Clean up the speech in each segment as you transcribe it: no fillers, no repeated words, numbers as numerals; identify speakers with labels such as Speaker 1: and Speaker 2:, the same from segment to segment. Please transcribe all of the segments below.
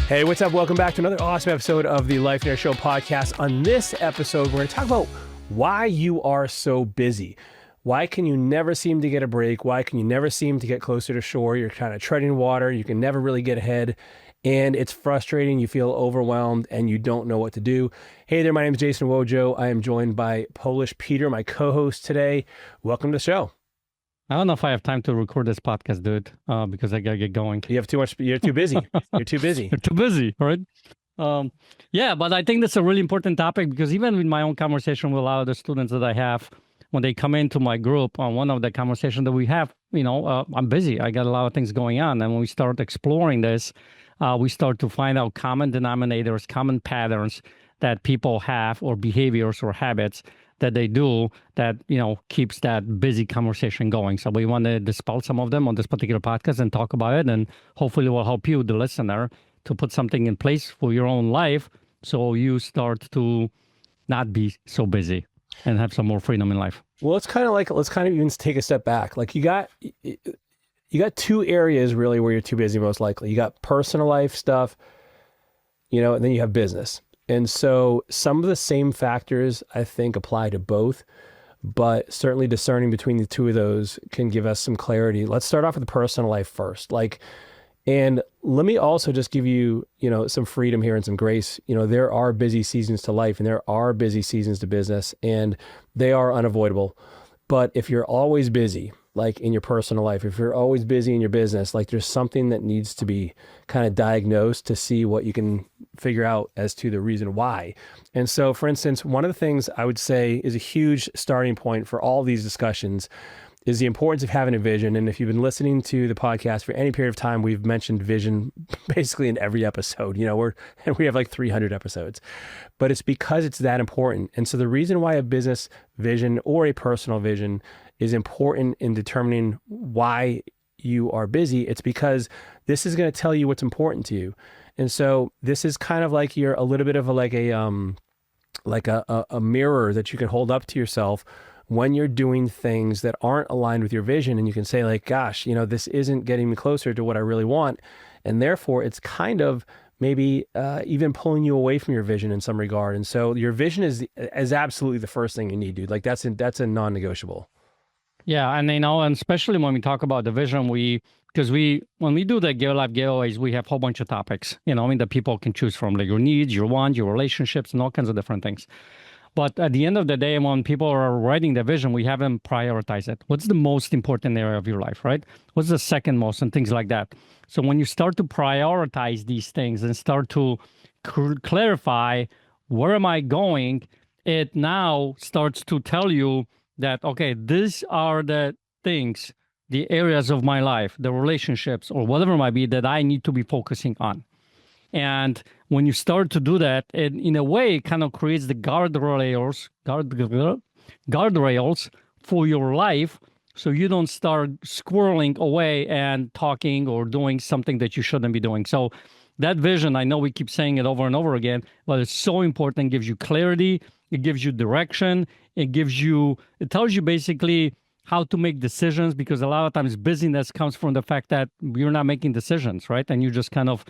Speaker 1: Hey, what's up? Welcome back to another awesome episode of the Lifeonaire Show podcast. On this episode, we're going to talk about why you are so busy. Why can you never seem to get a break? Why can you never seem to get closer to shore? You're kind of treading water. You can never really get ahead. And it's frustrating. You feel overwhelmed and you don't know what to do. Hey there, my name is Jason Wojo. I am joined by Polish Peter, my co-host today. Welcome to the show.
Speaker 2: I don't know if I have time to record this podcast, dude, because I gotta get going.
Speaker 1: You have too much. You're too busy. You're too busy.
Speaker 2: You're too busy, right? Yeah, but I think that's a really important topic because even in my own conversation with a lot of the students that I have, when they come into my group, on one of the conversations that we have, I'm busy. I got a lot of things going on. And when we start exploring this, we start to find out common denominators, common patterns that people have, or behaviors or habits that they do that, keeps that busy conversation going. So we want to dispel some of them on this particular podcast and talk about it. And hopefully it will help you, the listener, to put something in place for your own life so you start to not be so busy and have some more freedom in life.
Speaker 1: Well, let's kind of even take a step back. Like you got two areas really where you're too busy, most likely. You got personal life stuff, and then you have business. And so some of the same factors, I think, apply to both, but certainly discerning between the two of those can give us some clarity. Let's start off with the personal life first. And let me also just give you, some freedom here and some grace. There are busy seasons to life and there are busy seasons to business, and they are unavoidable. But if you're always busy, like in your personal life, if you're always busy in your business, like there's something that needs to be kind of diagnosed to see what you can figure out as to the reason why. And so, for instance, one of the things I would say is a huge starting point for all these discussions is the importance of having a vision. And if you've been listening to the podcast for any period of time, we've mentioned vision basically in every episode. We have like 300 episodes, but it's because it's that important. And so the reason why a business vision or a personal vision is important in determining why you are busy, it's because this is going to tell you what's important to you. And so this is kind of like you're a little bit of a mirror that you can hold up to yourself when you're doing things that aren't aligned with your vision, and you can say like, gosh, this isn't getting me closer to what I really want. And therefore it's kind of maybe even pulling you away from your vision in some regard. And so your vision is absolutely the first thing you need, dude. Like that's a non-negotiable.
Speaker 2: Yeah, and and especially when we talk about the vision, when we do the Give Life giveaways, we have a whole bunch of topics, that people can choose from, like your needs, your wants, your relationships, and all kinds of different things. But at the end of the day, when people are writing the vision, we have them prioritize it. What's the most important area of your life, right? What's the second most, and things like that. So when you start to prioritize these things and start to clarify, where am I going? It now starts to tell you that, okay, these are the things, the areas of my life, the relationships, or whatever it might be that I need to be focusing on. And when you start to do that, it, in a way, it kind of creates the guardrails for your life, so you don't start squirreling away and talking or doing something that you shouldn't be doing. So that vision, I know we keep saying it over and over again, but it's so important. It gives you clarity. It gives you direction. It tells you basically how to make decisions, because a lot of times busyness comes from the fact that you're not making decisions, right? And you're just kind of,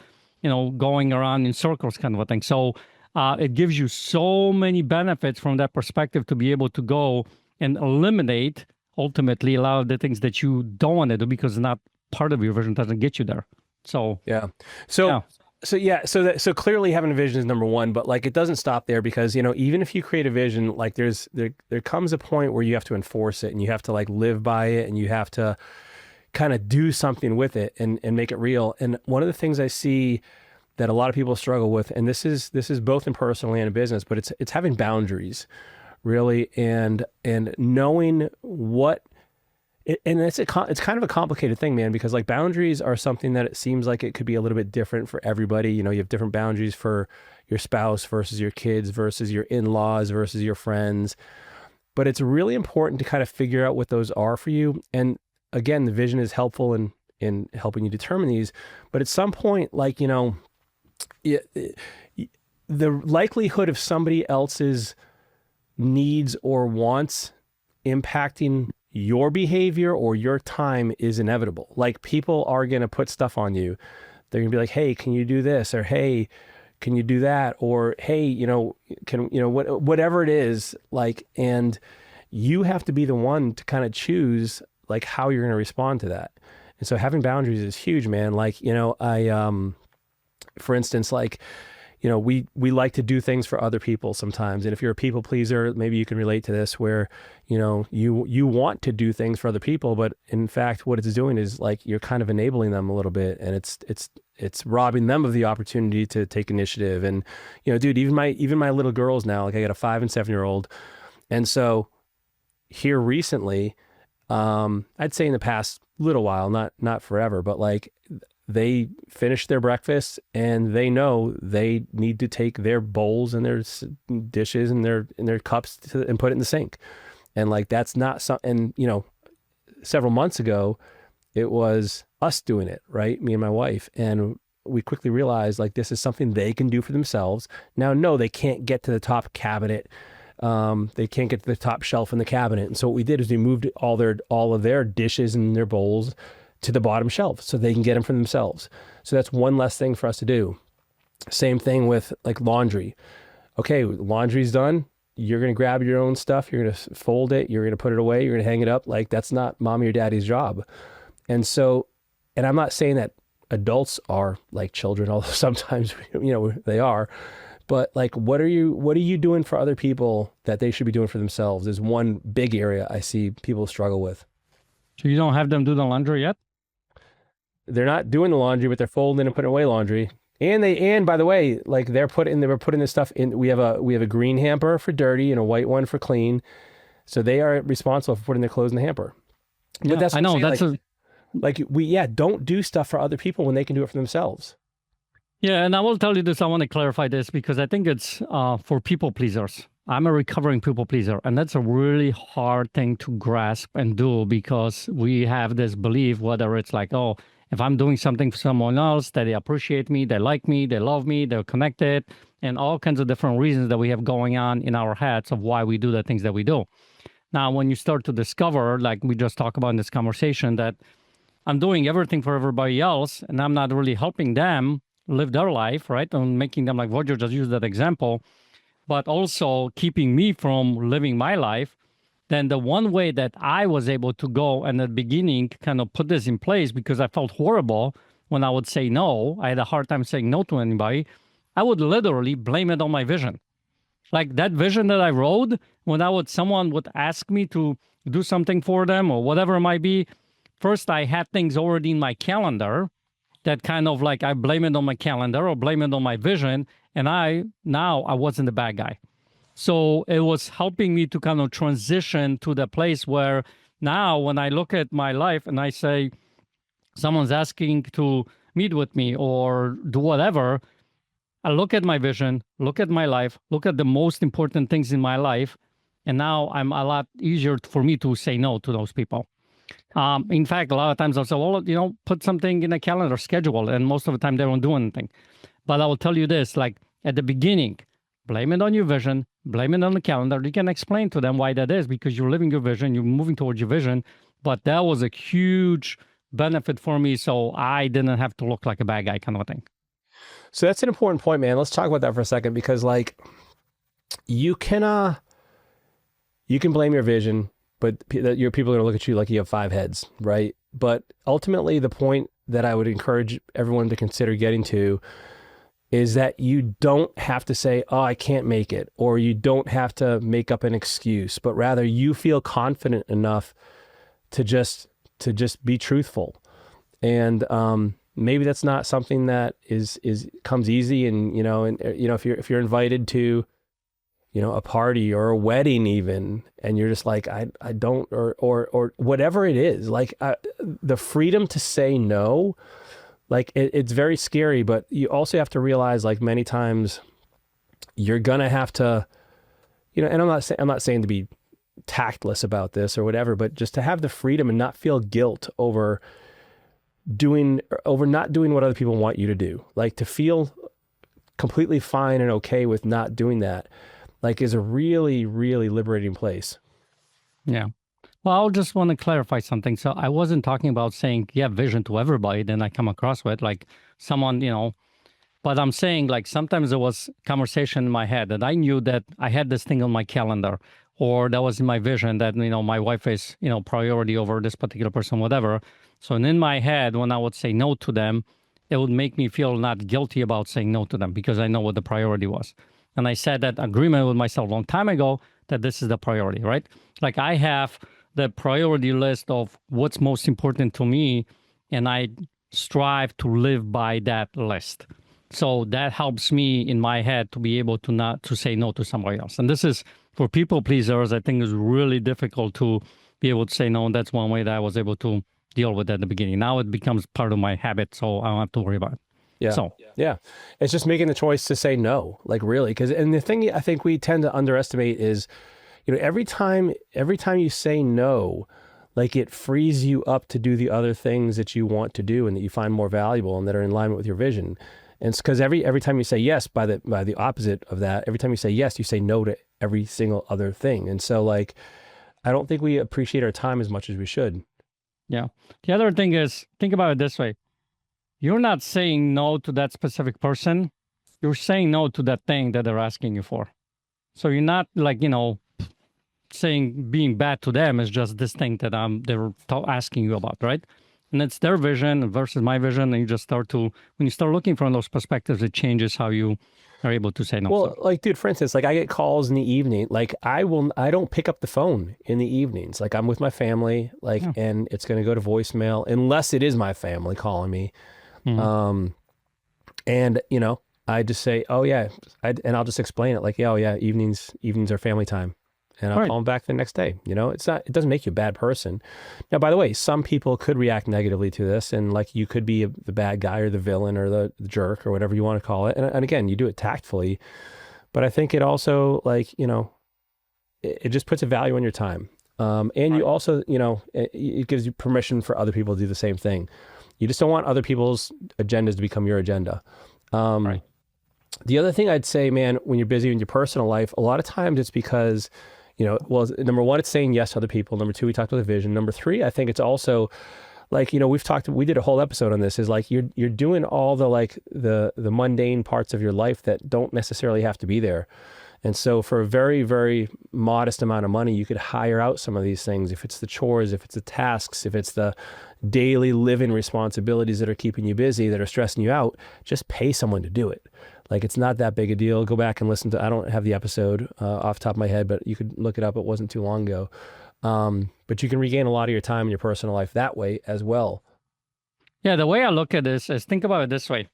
Speaker 2: going around in circles kind of a thing. So it gives you so many benefits from that perspective to be able to go and eliminate, ultimately, a lot of the things that you don't want to do because not part of your vision doesn't get you there. So,
Speaker 1: yeah. So clearly having a vision is number one, but like it doesn't stop there, because even if you create a vision, like there comes a point where you have to enforce it and you have to like live by it and you have to kind of do something with it and make it real. And one of the things I see that a lot of people struggle with, and this is both in personal and in business, but it's having boundaries, really, and knowing what. And it's kind of a complicated thing, man, because like boundaries are something that it seems like it could be a little bit different for everybody. You have different boundaries for your spouse versus your kids versus your in-laws versus your friends. But it's really important to kind of figure out what those are for you. And again, the vision is helpful in helping you determine these. But at some point, like, the likelihood of somebody else's needs or wants impacting your behavior or your time is inevitable. Like people are going to put stuff on you they're going to be like, hey, can you do this? Or, hey, can you do that? Or, hey, whatever it is, like, and you have to be the one to kind of choose like how you're going to respond to that. And so having boundaries is huge, man. Like, for instance, like, we like to do things for other people sometimes. And if you're a people pleaser, maybe you can relate to this where, you want to do things for other people, but in fact, what it's doing is like, you're kind of enabling them a little bit, and it's robbing them of the opportunity to take initiative. And, dude, even my little girls now, like I got a 5 and 7-year-old. And so here recently, I'd say in the past little while, not forever, but like they finish their breakfast and they know they need to take their bowls and their dishes and their cups and put it in the sink. And like, that's not something, and several months ago, it was us doing it, right? Me and my wife. And we quickly realized like, this is something they can do for themselves. Now, no, they can't get to the top cabinet. They can't get to the top shelf in the cabinet. And so what we did is we moved all of their dishes and their bowls to the bottom shelf so they can get them for themselves. So that's one less thing for us to do. Same thing with like laundry. Okay, laundry's done. You're going to grab your own stuff. You're going to fold it. You're going to put it away. You're going to hang it up. Like, that's not mommy or daddy's job. And so, and I'm not saying that adults are like children, although sometimes, they are. But like, what are you doing for other people that they should be doing for themselves is one big area I see people struggle with.
Speaker 2: So you don't have them do the laundry yet?
Speaker 1: They're not doing the laundry, but they're folding and putting away laundry. And by the way, like they were putting this stuff in. We have a green hamper for dirty and a white one for clean. So they are responsible for putting their clothes in the hamper.
Speaker 2: Yeah,
Speaker 1: but that's
Speaker 2: I know that's
Speaker 1: don't do stuff for other people when they can do it for themselves.
Speaker 2: Yeah, and I will tell you this. I want to clarify this because I think it's for people pleasers. I'm a recovering people pleaser, and that's a really hard thing to grasp and do because we have this belief, whether it's like, oh, if I'm doing something for someone else, that they appreciate me, they like me, they love me, they're connected, and all kinds of different reasons that we have going on in our heads of why we do the things that we do. Now, when you start to discover, like we just talked about in this conversation, that I'm doing everything for everybody else, and I'm not really helping them live their life, right? And making them, like Wojo just used that example, but also keeping me from living my life, then the one way that I was able to go and at the beginning kind of put this in place because I felt horrible when I would say no, I had a hard time saying no to anybody, I would literally blame it on my vision. Like that vision that I wrote, when someone would ask me to do something for them or whatever it might be, first I had things already in my calendar that kind of like I blame it on my calendar or blame it on my vision, and I wasn't the bad guy. So it was helping me to kind of transition to the place where now when I look at my life and I say, someone's asking to meet with me or do whatever, I look at my vision, look at my life, look at the most important things in my life, and now I'm a lot easier for me to say no to those people. In fact, a lot of times I'll say, well, put something in a calendar schedule, and most of the time they don't do anything. But I will tell you this, like at the beginning, blame it on your vision, blame it on the calendar. You can explain to them why that is because you're living your vision, you're moving towards your vision. But that was a huge benefit for me, so I didn't have to look like a bad guy kind of thing.
Speaker 1: So that's an important point, man. Let's talk about that for a second because like you can blame your vision, but your people are going to look at you like you have 5 heads, right? But ultimately, the point that I would encourage everyone to consider getting to is that you don't have to say, oh, I can't make it, or you don't have to make up an excuse, but rather you feel confident enough to just be truthful. And maybe that's not something that comes easy. And if you're invited to a party or a wedding even, and you're just like, I don't, or whatever it is, like the freedom to say no, like it's very scary, but you also have to realize like many times you're going to have to, and I'm not saying to be tactless about this or whatever, but just to have the freedom and not feel guilt over not doing what other people want you to do, like to feel completely fine and okay with not doing that. Like is a really, really liberating place.
Speaker 2: Yeah. Well, I'll just want to clarify something. So I wasn't talking about saying, yeah, vision to everybody. Then I come across with like someone, but I'm saying like sometimes there was conversation in my head that I knew that I had this thing on my calendar, or that was in my vision that, my wife is, priority over this particular person, whatever. So in my head, when I would say no to them, it would make me feel not guilty about saying no to them because I know what the priority was. And I said that agreement with myself a long time ago that this is the priority, right? Like I have the priority list of what's most important to me, and I strive to live by that list. So that helps me in my head to be able to not to say no to somebody else. And this is for people pleasers, I think is really difficult to be able to say no. And that's one way that I was able to deal with at the beginning. Now it becomes part of my habit, so I don't have to worry about it.
Speaker 1: Yeah.
Speaker 2: So
Speaker 1: yeah, it's just making the choice to say no, like really, because and the thing I think we tend to underestimate is, every time you say no, like it frees you up to do the other things that you want to do and that you find more valuable and that are in alignment with your vision. And it's because every time you say yes, by the opposite of that, every time you say yes, you say no to every single other thing. And so like, I don't think we appreciate our time as much as we should.
Speaker 2: Yeah. The other thing is, think about it this way. You're not saying no to that specific person. You're saying no to that thing that they're asking you for. So you're not like, saying being bad to them is just this thing that they're asking you about, right? And it's their vision versus my vision. And you just when you start looking from those perspectives, it changes how you are able to say no.
Speaker 1: Well, like, dude, for instance, like I get calls in the evening. Like I don't pick up the phone in the evenings. Like I'm with my family, like, and it's going to go to voicemail unless it is my family calling me. Mm-hmm. And I just say, oh yeah. And I'll just explain it like, yeah, oh yeah, evenings are family time. And I'll call them back the next day. It doesn't make you a bad person. Now, by the way, some people could react negatively to this, and like you could be the bad guy or the villain or the jerk or whatever you want to call it. And again, you do it tactfully, but I think it also like, it just puts a value on your time. And you also, it gives you permission for other people to do the same thing. You just don't want other people's agendas to become your agenda. The other thing I'd say, man, when you're busy in your personal life, a lot of times it's because, well, number one, it's saying yes to other people. Number two, we talked about the vision. Number three, I think it's also like, we did a whole episode on this, is like you're doing all the like the mundane parts of your life that don't necessarily have to be there. And so for a very, very modest amount of money, you could hire out some of these things. If it's the chores, if it's the tasks, if it's the daily living responsibilities that are keeping you busy, that are stressing you out, just pay someone to do it. Like it's not that big a deal. Go back and listen to, I don't have the episode off the top of my head, but you could look it up. It wasn't too long ago. But you can regain a lot of your time in your personal life that way as well.
Speaker 2: Yeah, the way I look at this is, think about it this way.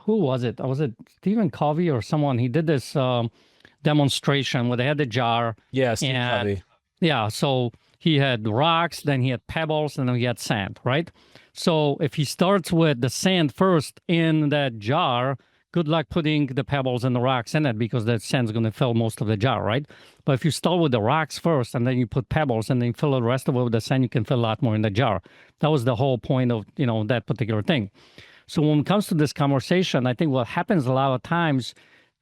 Speaker 2: Who was it? Was it Stephen Covey or someone? He did this demonstration where they had the jar.
Speaker 1: Yeah, Stephen Covey.
Speaker 2: Yeah, so he had rocks, then he had pebbles, and then he had sand, right? So if he starts with the sand first in that jar, good luck putting the pebbles and the rocks in it because that sand's going to fill most of the jar, right? But if you start with the rocks first and then you put pebbles and then fill the rest of it with the sand, you can fill a lot more in the jar. That was the whole point of, that particular thing. So when it comes to this conversation, I think what happens a lot of times,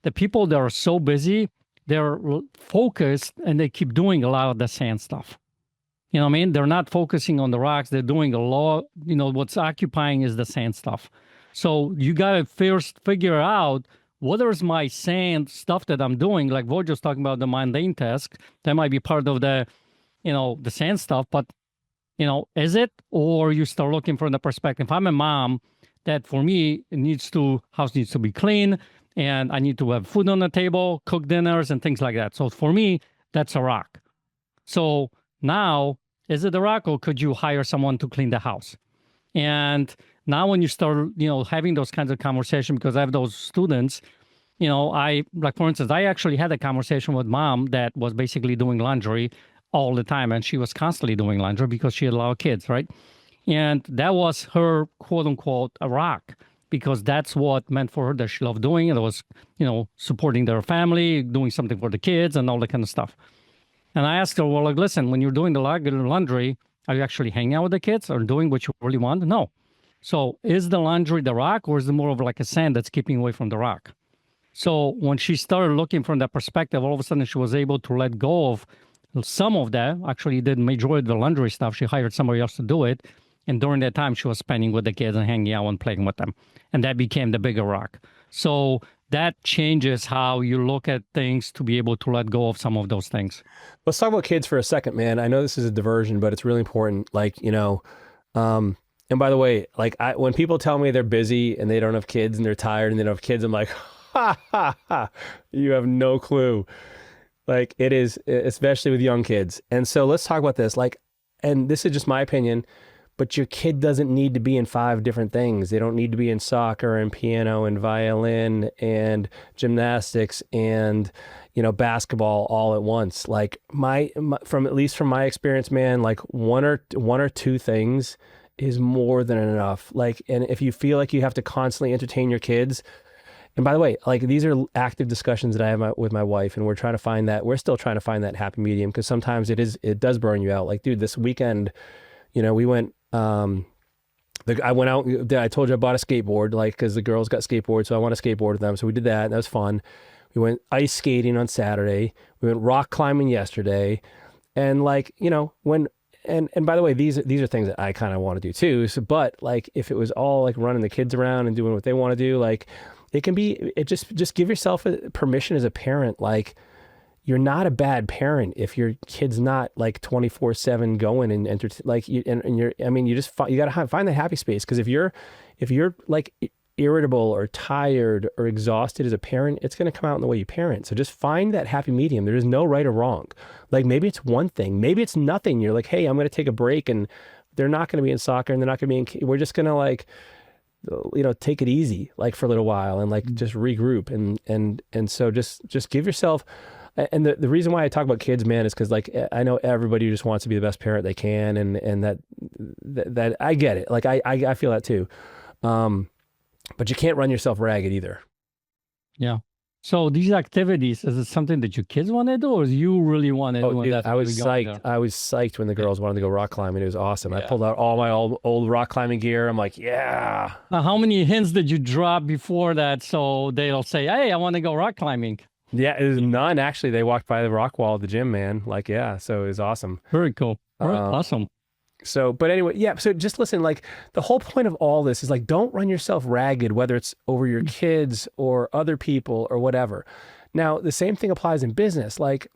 Speaker 2: the people that are so busy, they're focused and they keep doing a lot of the sand stuff. You know what I mean? They're not focusing on the rocks. They're doing a lot, what's occupying is the sand stuff. So you got to first figure out what is my sand stuff that I'm doing. Like Wojo's talking about the mundane task. That might be part of the, the sand stuff, but, is it? Or you start looking from the perspective. If I'm a mom, that for me, house needs to be clean, and I need to have food on the table, cook dinners and things like that. So for me, that's a rock. So now, is it a rock, or could you hire someone to clean the house? And now when you start, having those kinds of conversations, because I have those students, for instance, I actually had a conversation with mom that was basically doing laundry all the time. And she was constantly doing laundry because she had a lot of kids, right? And that was her, quote unquote, a rock, because that's what meant for her that she loved doing. And it was, supporting their family, doing something for the kids and all that kind of stuff. And I asked her, well, like, listen, when you're doing the laundry, are you actually hanging out with the kids or doing what you really want? No. So is the laundry the rock, or is it more of like a sand that's keeping away from the rock? So when she started looking from that perspective, all of a sudden she was able to let go of some of that, actually did majority of the laundry stuff. She hired somebody else to do it. And during that time, she was spending with the kids and hanging out and playing with them. And that became the bigger rock. So that changes how you look at things to be able to let go of some of those things.
Speaker 1: Let's talk about kids for a second, man. I know this is a diversion, but it's really important. Like, and by the way, like when people tell me they're busy and they don't have kids and they're tired and they don't have kids, I'm like, ha, ha, ha, you have no clue. Like it is, especially with young kids. And so let's talk about this. Like, and this is just my opinion, but your kid doesn't need to be in 5 different things. They don't need to be in soccer and piano and violin and gymnastics and, basketball all at once. Like from at least from my experience, man, like one or two things is more than enough. Like, and if you feel like you have to constantly entertain your kids, and by the way, like these are active discussions that I have with my wife, and we're still trying to find that happy medium, because sometimes it does burn you out. Like, dude, this weekend, we went, I went out, I told you I bought a skateboard, like, because the girls got skateboards, so I want to skateboard with them. So we did that, and that was fun. We went ice skating on Saturday. We went rock climbing yesterday. And like, and by the way, these are things that I kind of want to do too. So, but like, if it was all like running the kids around and doing what they want to do, like just give yourself permission as a parent. Like, you're not a bad parent if your kid's not like 24/7 going and you got to find that happy space. Cause if you're like irritable or tired or exhausted as a parent, it's going to come out in the way you parent. So just find that happy medium. There is no right or wrong. Like, maybe it's one thing, maybe it's nothing. You're like, hey, I'm going to take a break, and they're not going to be in soccer and they're not going to be we're just going to like, take it easy, like for a little while, and like just regroup. And so just give yourself, and the reason why I talk about kids, man, is because like, I know everybody just wants to be the best parent they can. And that I get it. Like I feel that too. But you can't run yourself ragged either.
Speaker 2: Yeah. So these activities, is it something that your kids want to do, or you really want to do?
Speaker 1: Dude, I was psyched. I was psyched when the girls wanted to go rock climbing. It was awesome. Yeah. I pulled out all my old rock climbing gear. I'm like, yeah.
Speaker 2: Now, how many hints did you drop before that so they'll say, hey, I want to go rock climbing?
Speaker 1: Yeah, it was none. Actually, they walked by the rock wall at the gym, man. Like, yeah. So it was awesome.
Speaker 2: Very cool. Awesome.
Speaker 1: So, but anyway, yeah. So just listen, like the whole point of all this is like, don't run yourself ragged, whether it's over your kids or other people or whatever. Now, the same thing applies in business. Like,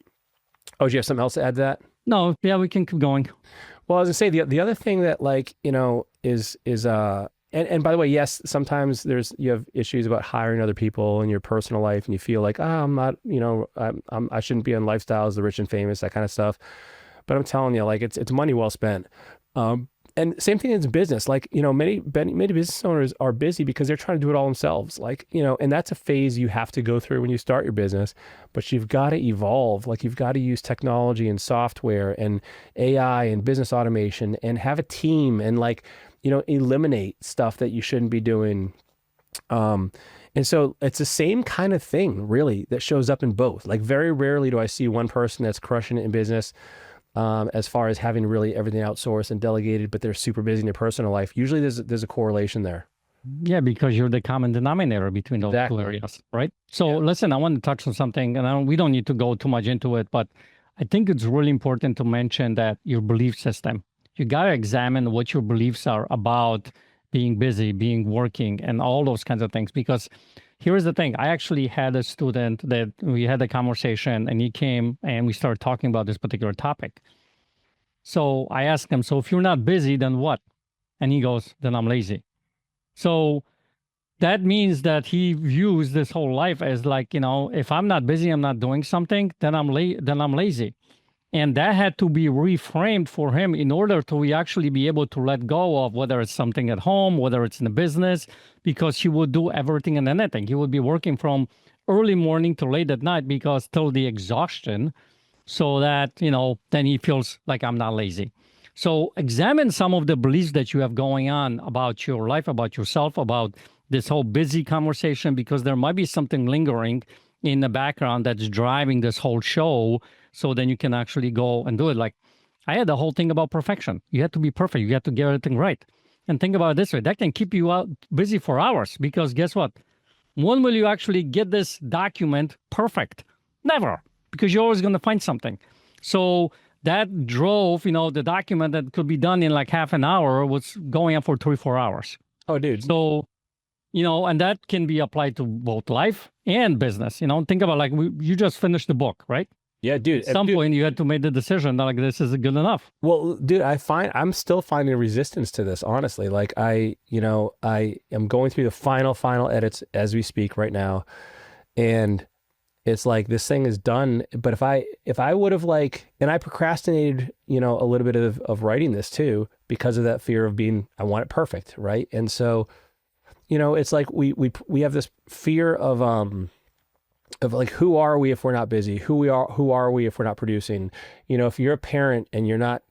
Speaker 1: do you have something else to add to that?
Speaker 2: No, yeah, we can keep going.
Speaker 1: Well, I was gonna say the other thing that like, is and by the way, yes, sometimes you have issues about hiring other people in your personal life, and you feel like, I'm not, I shouldn't be on Lifestyles, the Rich and Famous, that kind of stuff. But I'm telling you, like, it's money well spent. And same thing in business. Like, many business owners are busy because they're trying to do it all themselves. Like, and that's a phase you have to go through when you start your business, but you've got to evolve. Like, you've got to use technology and software and AI and business automation and have a team and like, eliminate stuff that you shouldn't be doing. And so it's the same kind of thing, really, that shows up in both. Like, very rarely do I see one person that's crushing it in business, as far as having really everything outsourced and delegated, but they're super busy in their personal life. Usually there's a correlation there.
Speaker 2: Yeah, because you're the common denominator between those two areas, right? So listen, I want to touch on something, and we don't need to go too much into it, but I think it's really important to mention that your belief system, you got to examine what your beliefs are about being busy, being working, and all those kinds of things. Because here's the thing. I actually had a student that we had a conversation, and he came and we started talking about this particular topic. So I asked him, so if you're not busy, then what? And he goes, then I'm lazy. So that means that he views this whole life as like, if I'm not busy, I'm not doing something, then I'm lazy. And that had to be reframed for him in order to actually be able to let go of whether it's something at home, whether it's in the business, because he would do everything and anything. He would be working from early morning to late at night because till the exhaustion, so that, then he feels like I'm not lazy. So examine some of the beliefs that you have going on about your life, about yourself, about this whole busy conversation, because there might be something lingering in the background that's driving this whole show. So then you can actually go and do it. Like, I had the whole thing about perfection. You have to be perfect. You have to get everything right. And think about it this way. That can keep you out busy for hours, because guess what? When will you actually get this document perfect? Never, because you're always going to find something. So that drove, the document that could be done in like half an hour was going up for 3-4 hours.
Speaker 1: Oh, dude.
Speaker 2: So, and that can be applied to both life and business. Think about like you just finished the book, right?
Speaker 1: Yeah, dude.
Speaker 2: At some point, you had to make the decision that like this is good enough.
Speaker 1: Well, dude, I'm still finding resistance to this, honestly. Like I am going through the final edits as we speak right now, and it's like this thing is done. But if I would have and I procrastinated, a little bit of writing this too because of that fear of I want it perfect, right? And so, it's like we have this fear of like, who are we if we're not busy? Who are we if we're not producing? If you're a parent and you're not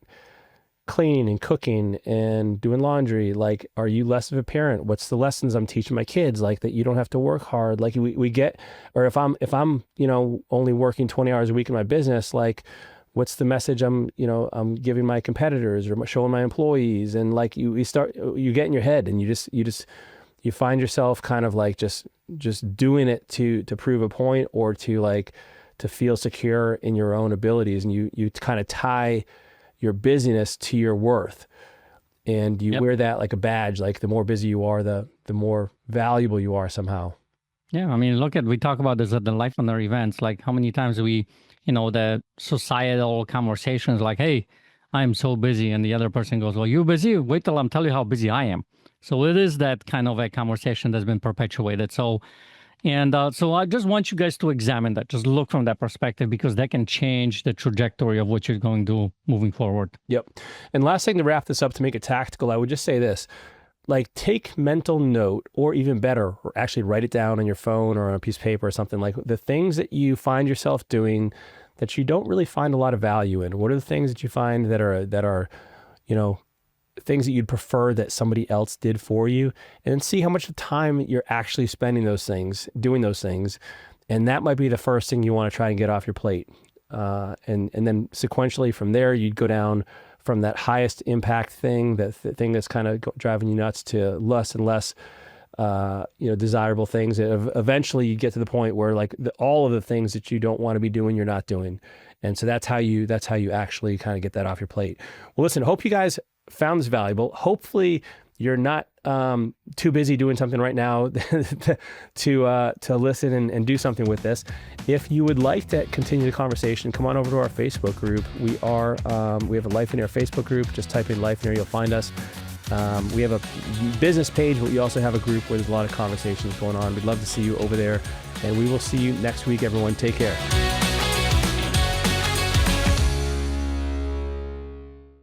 Speaker 1: cleaning and cooking and doing laundry, like, are you less of a parent? What's the lessons I'm teaching my kids? Like, that you don't have to work hard. Like we get, or if I'm, only working 20 hours a week in my business, like, what's the message I'm giving my competitors or showing my employees? And like, you get in your head and you find yourself kind of like just doing it to prove a point or to feel secure in your own abilities. And you kind of tie your busyness to your worth, and you wear that like a badge. Like, the more busy you are, the more valuable you are somehow.
Speaker 2: Yeah. I mean, we talk about this at the Lifeonaire events, like how many times the societal conversations like, hey, I'm so busy. And the other person goes, well, you busy? Wait till I'm telling you how busy I am. So it is that kind of a conversation that's been perpetuated. So I just want you guys to examine that. Just look from that perspective, because that can change the trajectory of what you're going to do moving forward.
Speaker 1: Yep. And last thing, to wrap this up, to make it tactical, I would just say this. Like, take mental note, or even better, or actually write it down on your phone or on a piece of paper or something, like the things that you find yourself doing that you don't really find a lot of value in. What are the things that you find that are things that you'd prefer that somebody else did for you, and then see how much time you're actually spending doing those things. And that might be the first thing you want to try and get off your plate. And then sequentially from there, you'd go down from that highest impact thing, that thing that's kind of driving you nuts, to less and less, desirable things. Eventually you get to the point where like all of the things that you don't want to be doing, you're not doing. And so that's how you actually kind of get that off your plate. Well, listen, hope you guys found this valuable. Hopefully you're not too busy doing something right now to listen and do something with this. If you would like to continue the conversation, come on over to our Facebook group. We have a Lifeonaire Facebook group. Just type in Lifeonaire, you'll find us. We have a business page, but we also have a group where there's a lot of conversations going on. We'd love to see you over there, and we will see you next week, everyone. Take care.